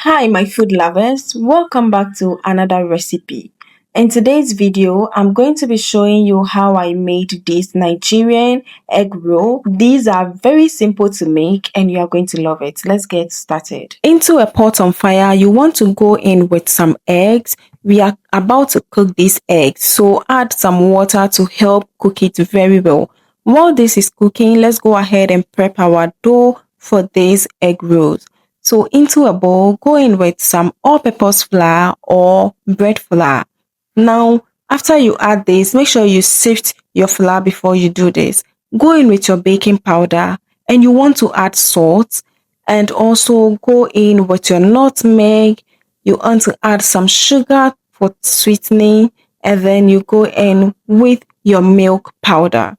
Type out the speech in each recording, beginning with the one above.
Hi, my food lovers. Welcome back to another recipe. In today's video, I'm going to be showing you how I made this Nigerian egg roll. These are very simple to make and you are going to love it. Let's get started. Into a pot on fire, you want to go in with some eggs. We are about to cook these eggs, so add some water to help cook it very well. While this is cooking, let's go ahead and prep our dough for these egg rolls. So into a bowl, go in with some all-purpose flour or bread flour. Now, after you add this, make sure you sift your flour before you do this. Go in with your baking powder and you want to add salt and also go in with your nutmeg. You want to add some sugar for sweetening and then you go in with your milk powder.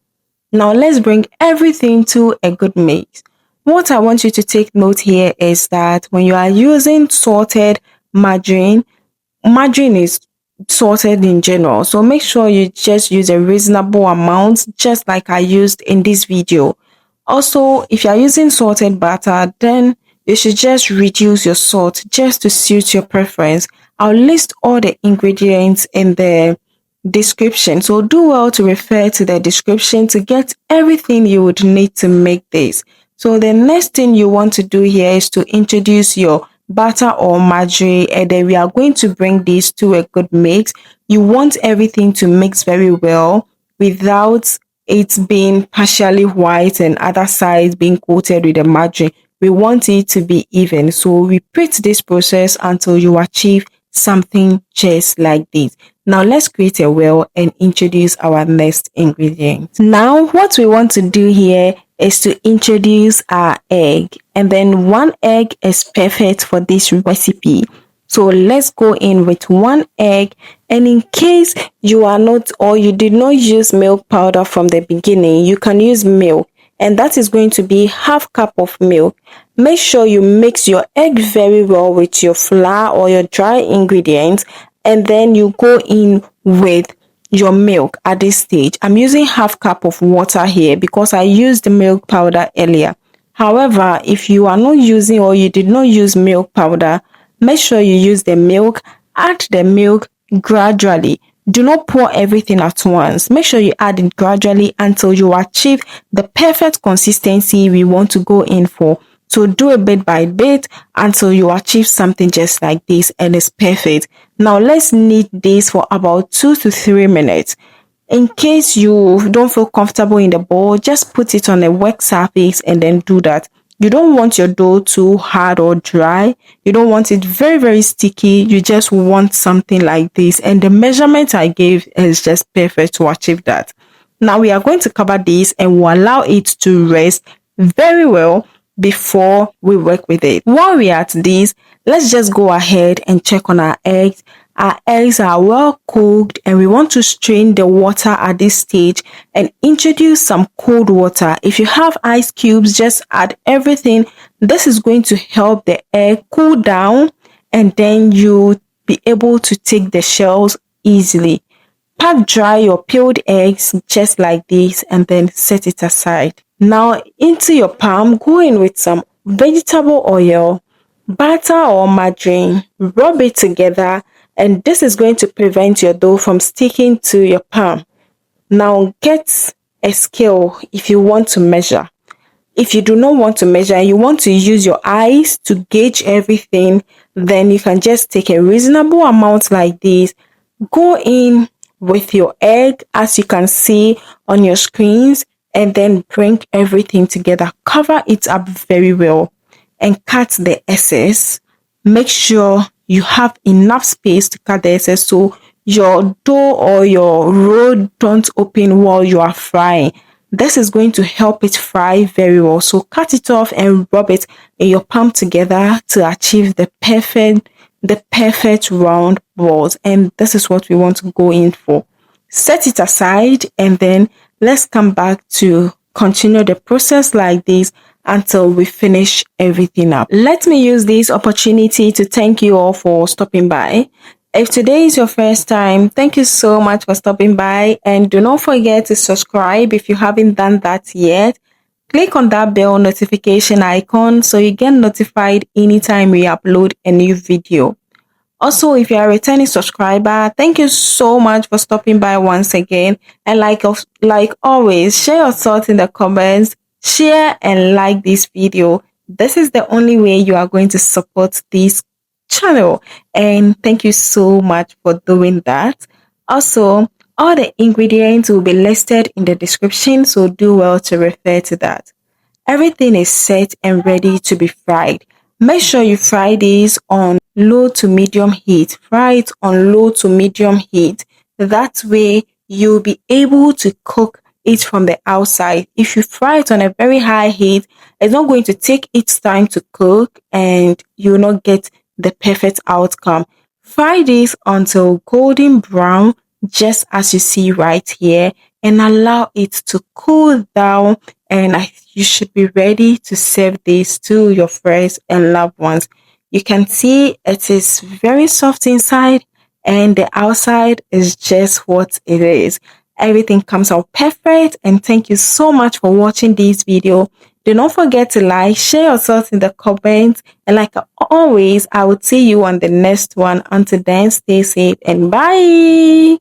Now let's bring everything to a good mix. What I want you to take note here is that when you are using salted margarine, margarine is salted in general. So make sure you just use a reasonable amount, just like I used in this video. Also, if you are using salted butter, then you should just reduce your salt just to suit your preference. I'll list all the ingredients in the description, so do well to refer to the description to get everything you would need to make this. So the next thing you want to do here is to introduce your butter or margarine, and then we are going to bring this to a good mix. You want everything to mix very well without it being partially white and other sides being coated with the margarine. We want it to be even, so repeat this process until you achieve something just like this. Now let's create a well and introduce our next ingredient. Now what we want to do here is to introduce our egg, and then one egg is perfect for this recipe. So let's go in with one egg, and in case you are not or you did not use milk powder from the beginning, you can use milk, and that is going to be half cup of milk. Make sure you mix your egg very well with your flour or your dry ingredients, and then you go in with your milk at this stage. I'm using half cup of water here because I used the milk powder earlier. However, if you are not using or you did not use milk powder, make sure you use the milk. Add the milk gradually. Do not pour everything at once. Make sure you add it gradually until you achieve the perfect consistency we want to go in for. So do it bit by bit until you achieve something just like this and it's perfect. Now let's knead this for about 2 to 3 minutes. In case you don't feel comfortable in the bowl, just put it on a wet surface and then do that. You don't want your dough too hard or dry. You don't want it very, very sticky. You just want something like this. And the measurement I gave is just perfect to achieve that. Now we are going to cover this and we'll allow it to rest very well before we work with it. While we are at this, let's just go ahead and check on our eggs. Our eggs are well cooked and we want to strain the water at this stage and introduce some cold water. If you have ice cubes, just add everything. This is going to help the egg cool down and then you'll be able to take the shells easily. Pat dry your peeled eggs just like this and then set it aside. Now into your pan, go in with some vegetable oil, butter or margarine, rub it together, and this is going to prevent your dough from sticking to your pan. Now get a scale if you want to measure. If you do not want to measure and you want to use your eyes to gauge everything, then you can just take a reasonable amount like this. Go in with your egg as you can see on your screens and then bring everything together. Cover it up very well and cut the excess. Make sure you have enough space to cut the excess so your dough or your roll don't open while you are frying. This is going to help it fry very well. So cut it off and rub it in your palm together to achieve the perfect round balls, and this is what we want to go in for. Set it aside and then let's come back to continue the process like this until we finish everything up. Let me use this opportunity to thank you all for stopping by. If today is your first time, thank you so much for stopping by, and do not forget to subscribe if you haven't done that yet. Click on that bell notification icon so you get notified anytime we upload a new video. Also, if you are a returning subscriber, thank you so much for stopping by once again. And like always, share your thoughts in the comments, share and like this video. This is the only way you are going to support this channel. And thank you so much for doing that. Also, all the ingredients will be listed in the description, so do well to refer to that. Everything is set and ready to be fried. Make sure you fry this on low to medium heat. Fry it on low to medium heat. That way you'll be able to cook it from the outside. If you fry it on a very high heat, it's not going to take its time to cook and you will not get the perfect outcome. Fry this until golden brown, just as you see right here, and allow it to cool down, and you should be ready to serve this to your friends and loved ones. You can see it is very soft inside and the outside is just what it is. Everything comes out perfect, and thank you so much for watching this video. Do not forget to like, share your thoughts in the comments, and like always, I will see you on the next one. Until then, stay safe and bye.